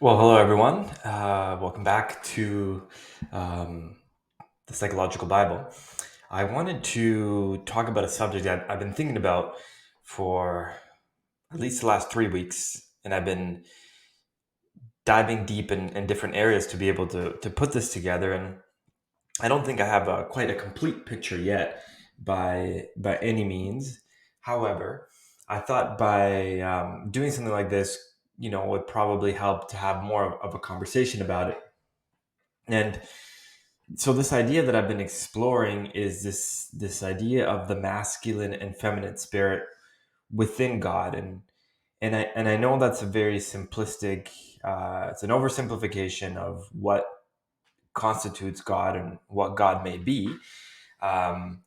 Well, hello everyone. Welcome back to um, the Psychological Bible. I wanted to talk about a subject that I've been thinking about for at least the last 3 weeks, and I've been diving deep in different areas to be able to put this together. And I don't think I have quite a complete picture yet by any means. However, I thought by doing something like this, would probably help to have more of a conversation about it. And so this idea that I've been exploring is this idea of the masculine and feminine spirit within God, and I know that's a very simplistic. It's an oversimplification of what constitutes God and what God may be. Um,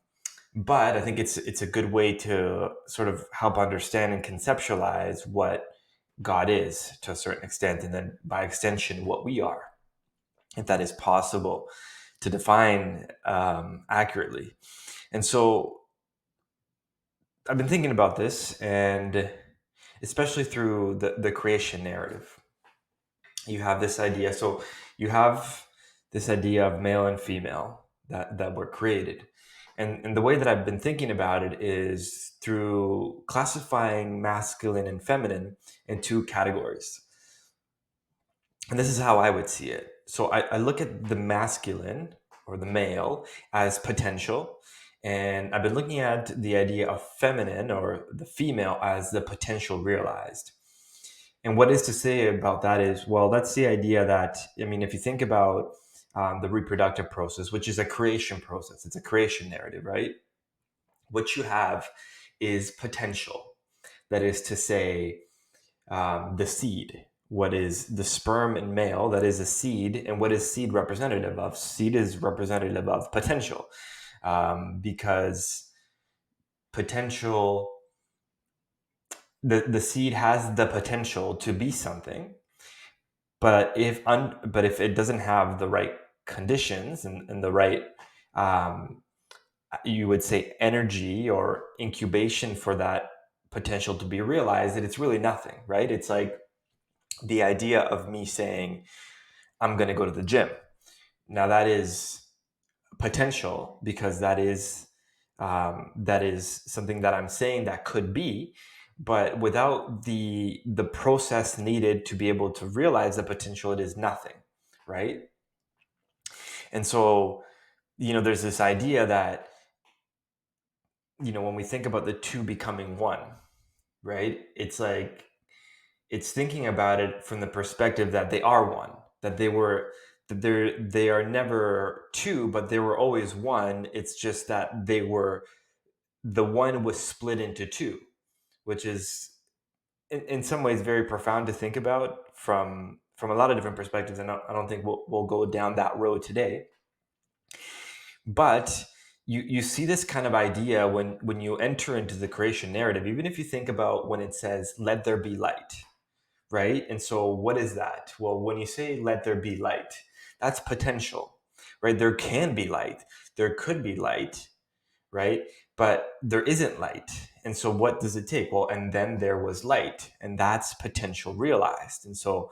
but I think it's a good way to sort of help understand and conceptualize what God is to a certain extent, and then by extension, what we are, if that is possible to define accurately. And so I've been thinking about this, and especially through the creation narrative, you have this idea. So you have this idea of male and female that were created. And the way that I've been thinking about it is through classifying masculine and feminine in two categories. And this is how I would see it. So I look at the masculine or the male as potential. And I've been looking at the idea of feminine or the female as the potential realized. And what is to say about that is, well, that's the idea that, I mean, if you think about the reproductive process, which is a creation process, it's a creation narrative, right? What you have is potential. That is to say, the seed. What is the sperm in male? That is a seed. And what is seed representative of? Seed is representative of potential, because potential, the seed has the potential to be something, but if it doesn't have the right conditions and the right, um, you would say, energy or incubation for that potential to be realized, that it's really nothing, right? It's like the idea of me saying, I'm going to go to the gym. Now that is potential, because that is something that I'm saying that could be, but without the process needed to be able to realize the potential, it is nothing, right? And so, there's this idea that, when we think about the two becoming one, right? It's like, it's thinking about it from the perspective that they are one, that they are never two, but they were always one. It's just that the one was split into two, which is in some ways very profound to think about from a lot of different perspectives. And I don't think we'll go down that road today. But you see this kind of idea when you enter into the creation narrative, even if you think about when it says, let there be light, right? And so what is that? Well, when you say let there be light, that's potential, right? There can be light, there could be light, right? But there isn't light. And so what does it take? Well, and then there was light, and that's potential realized. And so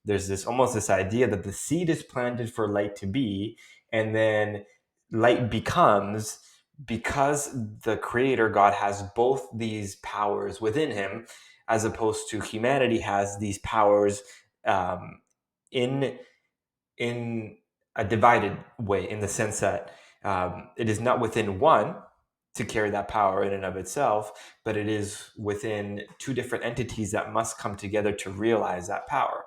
there's this almost this idea that the seed is planted for light to be, and then light becomes, because the creator God has both these powers within him, as opposed to humanity has these powers um, in in a divided way, in the sense that it is not within one to carry that power in and of itself, but it is within two different entities that must come together to realize that power.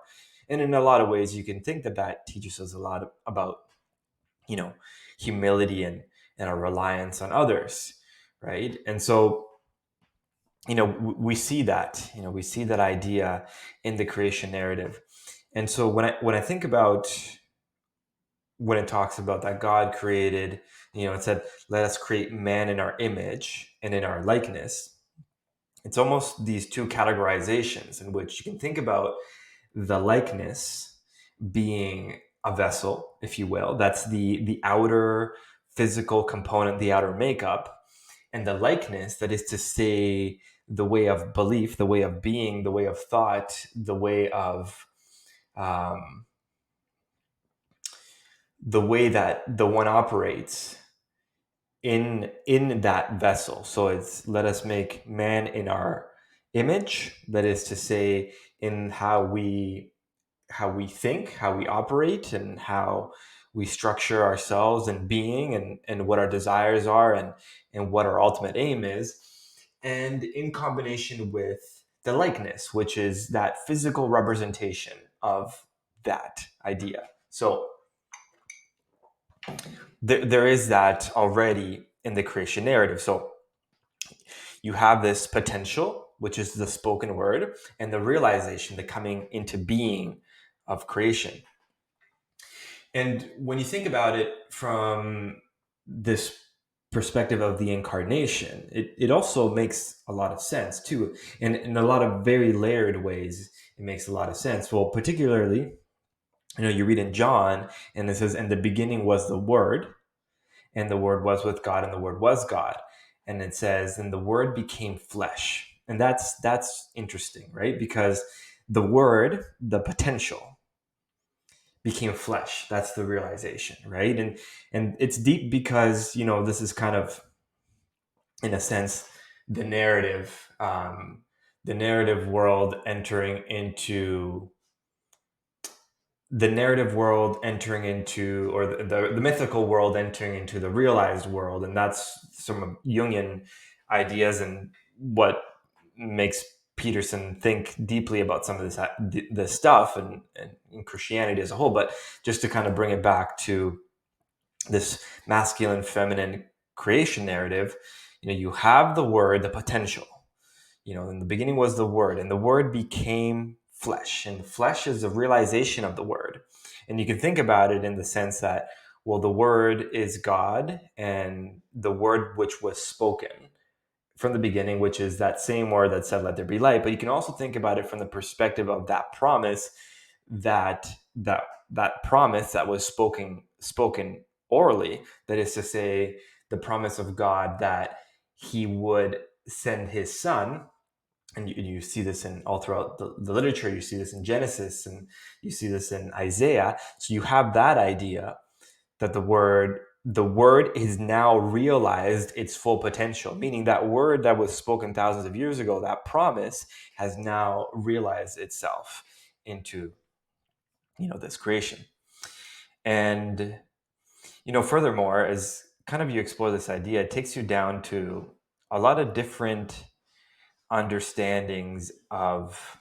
And in a lot of ways, you can think that that teaches us a lot about, you know, humility and a reliance on others, right? And so, we see that, we see that idea in the creation narrative. And so when I think about when it talks about that God created, it said, let us create man in our image and in our likeness. It's almost these two categorizations in which you can think about the likeness being a vessel, if you will. That's the outer physical component, the outer makeup. And the likeness, that is to say, the way of belief, the way of being, the way of thought, the way of um, the way that the one operates in that vessel. So it's, let us make man in our image, that is to say, in how we think, how we operate, and how we structure ourselves and being, and what our desires are, and what our ultimate aim is, and in combination with the likeness, which is that physical representation of that idea. So there is that already in the creation narrative. So you have this potential, which is the spoken word, and the realization, the coming into being of creation. And when you think about it from this perspective of the incarnation, it also makes a lot of sense too. And in a lot of very layered ways, it makes a lot of sense. Well, particularly, you read in John, and it says, "In the beginning was the Word, and the Word was with God, and the Word was God." And it says, "And the Word became flesh." And that's interesting, right? Because the Word, the potential, became flesh. That's the realization, right? And it's deep because this is kind of, in a sense, the narrative, the narrative world entering into the narrative world entering into, or the mythical world entering into the realized world. And that's some Jungian ideas, and what makes Peterson think deeply about some of this stuff, and in Christianity as a whole. But just to kind of bring it back to this masculine feminine creation narrative, you have the word, the potential. In the beginning was the Word, and the Word became flesh, and flesh is a realization of the Word. And you can think about it in the sense that, well, the Word is God, and the Word which was spoken from the beginning, which is that same word that said, "Let there be light." But you can also think about it from the perspective of that promise, that that that promise that was spoken orally. That is to say, the promise of God that He would send His Son. And you see this in all throughout the literature. You see this in Genesis, and you see this in Isaiah. So you have that idea that the word is now realized its full potential, meaning that word that was spoken thousands of years ago, that promise, has now realized itself into this creation. And furthermore, as kind of you explore this idea, it takes you down to a lot of different understandings of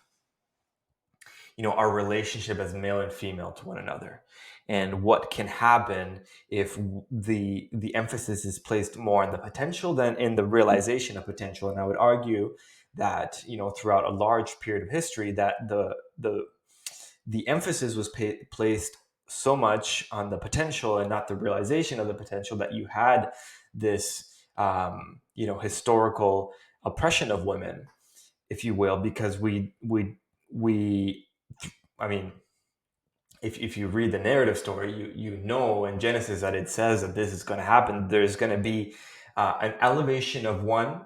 our relationship as male and female to one another, and what can happen if the emphasis is placed more on the potential than in the realization of potential. And I would argue that throughout a large period of history, that the emphasis was placed so much on the potential and not the realization of the potential, that you had this historical oppression of women, if you will, because we I mean, if you read the narrative story, you know in Genesis that it says that this is going to happen. There's going to be an elevation of one,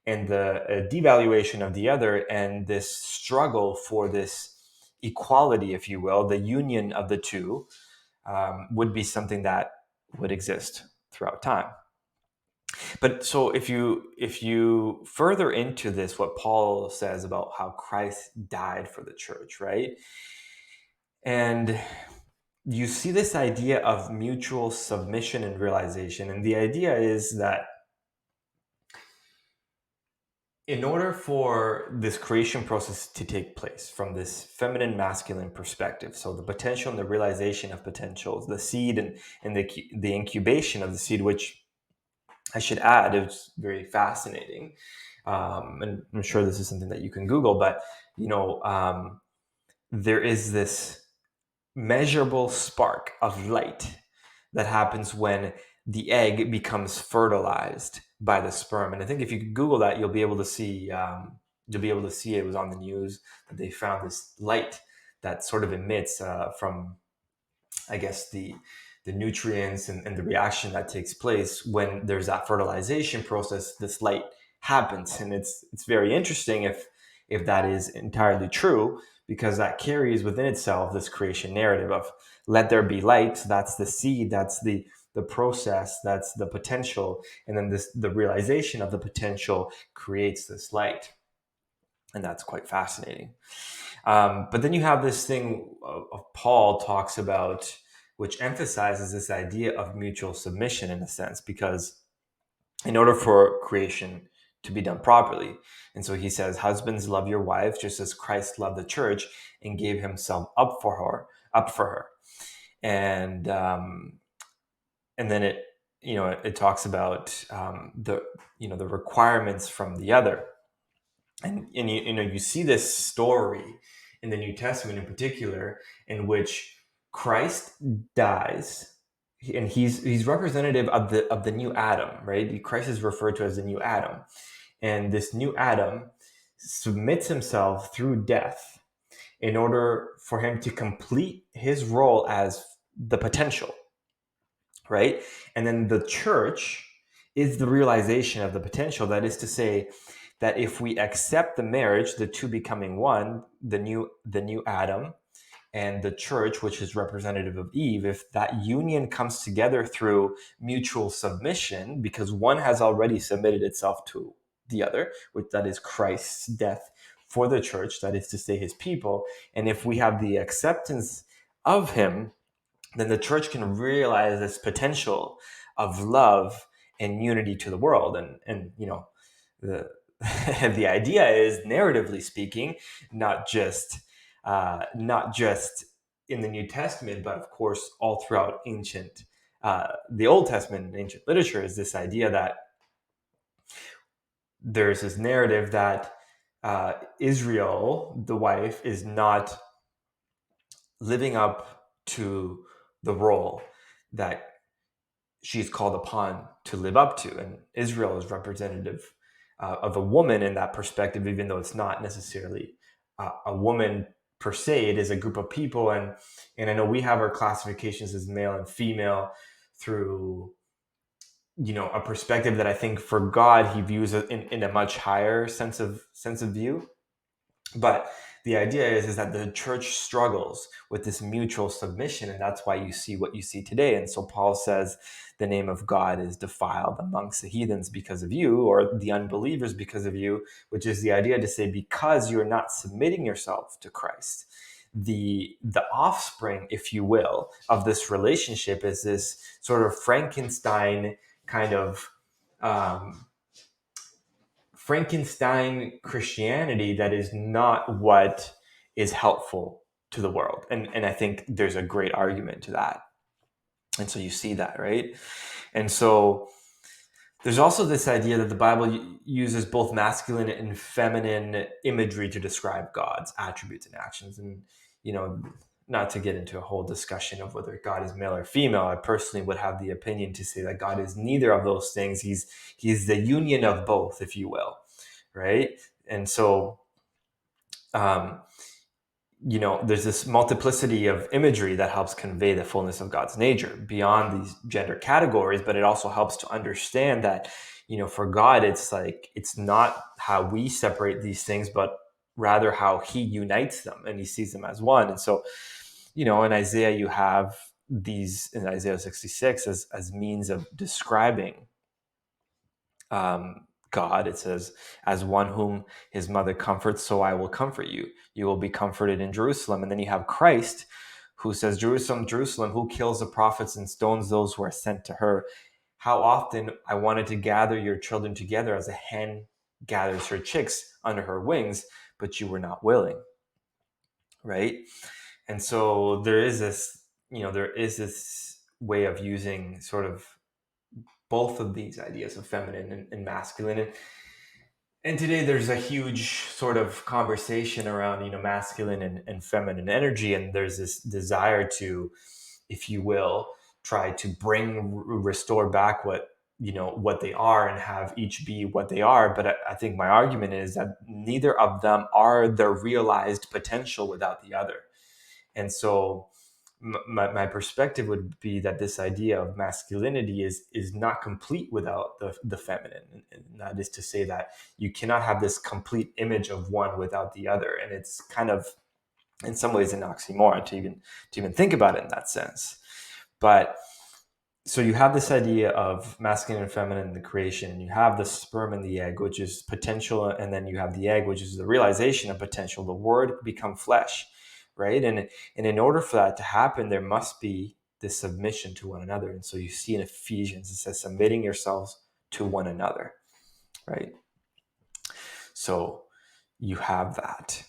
and the devaluation of the other, and this struggle for this equality, if you will, the union of the two, would be something that would exist throughout time. But so if you further into this, what Paul says about how Christ died for the church, right? And you see this idea of mutual submission and realization. And the idea is that in order for this creation process to take place from this feminine masculine perspective, so the potential and the realization of potentials, the seed, and the incubation of the seed, which I should add, is very fascinating. And I'm sure this is something that you can Google, but there is this measurable spark of light that happens when the egg becomes fertilized by the sperm. And I think if you Google that, you'll be able to see. It was on the news that they found this light that sort of emits from, I guess, the nutrients and the reaction that takes place when there's that fertilization process. This light happens, and it's very interesting if that is entirely true, because that carries within itself this creation narrative of let there be light. That's the seed, that's the process, that's the potential, and then the realization of the potential creates this light. And that's quite fascinating. But then you have this thing of Paul talks about, which emphasizes this idea of mutual submission in a sense, because in order for creation to be done properly, and so he says, husbands, love your wives just as Christ loved the church and gave himself up for her. And then it talks about the requirements from the other. And you see this story in the New Testament in particular, in which Christ dies, and he's representative of the new Adam, right? Christ is referred to as the new Adam, and this new Adam submits himself through death in order for him to complete his role as the potential, right? And then the church is the realization of the potential. That is to say, that if we accept the marriage, the two becoming one, the new Adam and the church, which is representative of Eve, if that union comes together through mutual submission, because one has already submitted itself to the other, which that is Christ's death for the church, that is to say his people, and if we have the acceptance of him, then the church can realize this potential of love and unity to the world. And the the idea is, narratively speaking, not just in the New Testament, but of course all throughout the Old Testament and ancient literature, is this idea that there's this narrative that Israel, the wife, is not living up to the role that she's called upon to live up to. And Israel is representative of a woman in that perspective, even though it's not necessarily a woman per se. It is a group of people. And I know we have our classifications as male and female through a perspective that I think for God he views it in a much higher sense of view. But the idea is that the church struggles with this mutual submission, and that's why you see what you see today. And so Paul says the name of God is defiled amongst the heathens because of you, or the unbelievers because of you, which is the idea to say, because you're not submitting yourself to Christ, the offspring, if you will, of this relationship is this sort of Frankenstein kind of Frankenstein Christianity that is not what is helpful to the world. And I think there's a great argument to that. And so you see that, right? And so there's also this idea that the Bible uses both masculine and feminine imagery to describe God's attributes and actions. And, not to get into a whole discussion of whether God is male or female, I personally would have the opinion to say that God is neither of those things. He's the union of both, if you will, right? And so, there's this multiplicity of imagery that helps convey the fullness of God's nature beyond these gender categories, but it also helps to understand that, for God, it's not how we separate these things, but rather how he unites them and he sees them as one. And so, in Isaiah, you have these in Isaiah 66 as means of describing God. It says, as one whom his mother comforts, so I will comfort you. You will be comforted in Jerusalem. And then you have Christ, who says, Jerusalem, Jerusalem, who kills the prophets and stones those who are sent to her. How often I wanted to gather your children together as a hen gathers her chicks under her wings, but you were not willing. Right? And so there is this way of using sort of both of these ideas of feminine and masculine. And today there's a huge sort of conversation around, masculine and feminine energy. And there's this desire to, if you will, try to restore back what they are and have each be what they are. But I think my argument is that neither of them are the realized potential without the other. And so my perspective would be that this idea of masculinity is not complete without the feminine. And that is to say that you cannot have this complete image of one without the other. And it's kind of in some ways an oxymoron to even think about it in that sense. But so you have this idea of masculine and feminine in the creation. You have the sperm and the egg, which is potential, and then you have the egg, which is the realization of potential. The word become flesh, right? And in order for that to happen, there must be this submission to one another. And so you see in Ephesians, it says, submitting yourselves to one another, right? So you have that.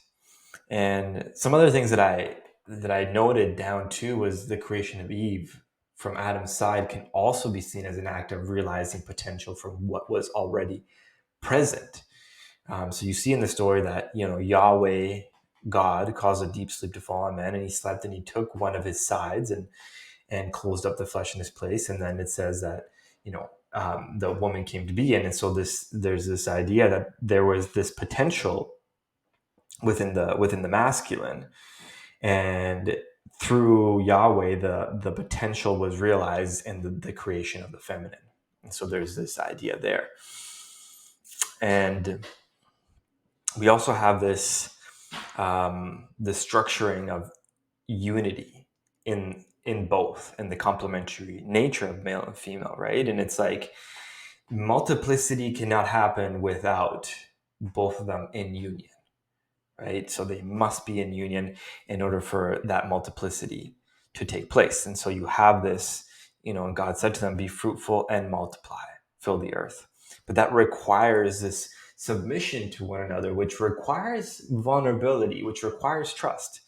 And some other things that I noted down too was the creation of Eve from Adam's side can also be seen as an act of realizing potential from what was already present. So you see in the story that Yahweh God caused a deep sleep to fall on man, and he slept, and he took one of his sides and closed up the flesh in his place. And then it says that the woman came to be in, and so there's this idea that there was this potential within the masculine, and through Yahweh the potential was realized in the creation of the feminine. And so there's this idea there. And we also have this the structuring of unity in both, and the complementary nature of male and female, right? And it's like multiplicity cannot happen without both of them in union, right? So they must be in union in order for that multiplicity to take place. And so you have this, and God said to them, be fruitful and multiply, fill the earth. But that requires this submission to one another, which requires vulnerability, which requires trust,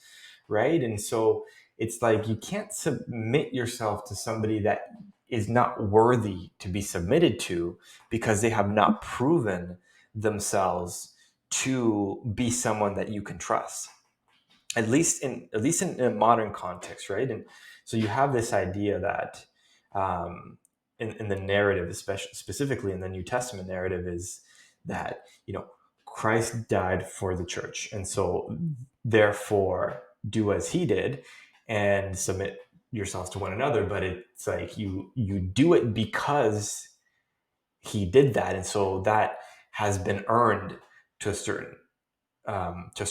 right? And so it's like you can't submit yourself to somebody that is not worthy to be submitted to, because they have not proven themselves to be someone that you can trust, at least in a modern context, right? And so you have this idea that in the narrative, especially specifically in the New Testament narrative, is that Christ died for the church, and so therefore do as he did and submit yourselves to one another. But it's like you do it because he did that, and so that has been earned to a certain to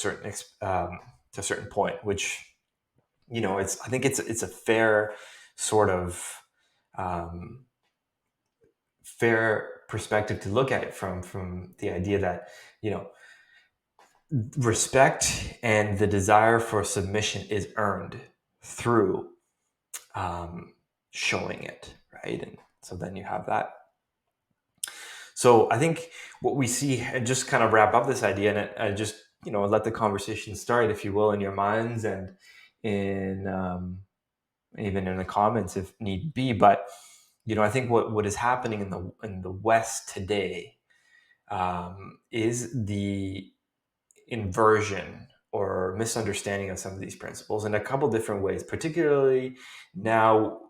a certain point, which I think it's a fair sort of fair perspective to look at it from the idea that respect and the desire for submission is earned through showing it, right? And so then you have that. So I think what we see, and just kind of wrap up this idea, and I just let the conversation start, if you will, in your minds and in even in the comments if need be. But I think what is happening in the West today is the inversion or misunderstanding of some of these principles in a couple different ways, particularly now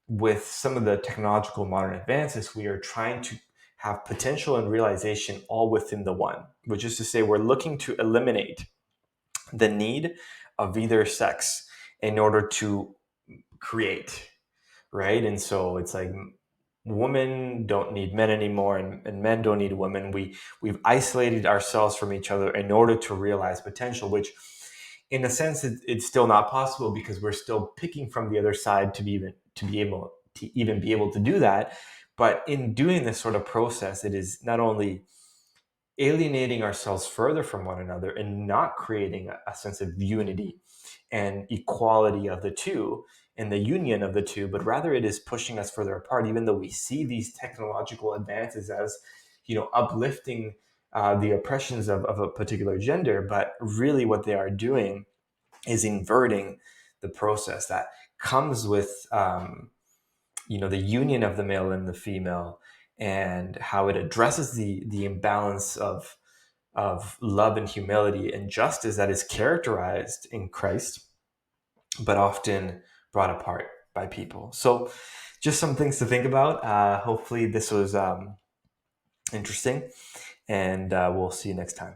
with some of the technological modern advances. We are trying to have potential and realization all within the one, which is to say we're looking to eliminate the need of either sex in order to create, right? And so it's like women don't need men anymore, and men don't need women. We've isolated ourselves from each other in order to realize potential, which in a sense it's still not possible, because we're still picking from the other side to be able to do that. But in doing this sort of process, it is not only alienating ourselves further from one another and not creating a sense of unity and equality of the two and the union of the two, but rather it is pushing us further apart, even though we see these technological advances as uplifting the oppressions of a particular gender. But really what they are doing is inverting the process that comes with the union of the male and the female, and how it addresses the imbalance of love and humility and justice that is characterized in Christ, but often brought apart by people. So just some things to think about. Hopefully this was interesting, and we'll see you next time.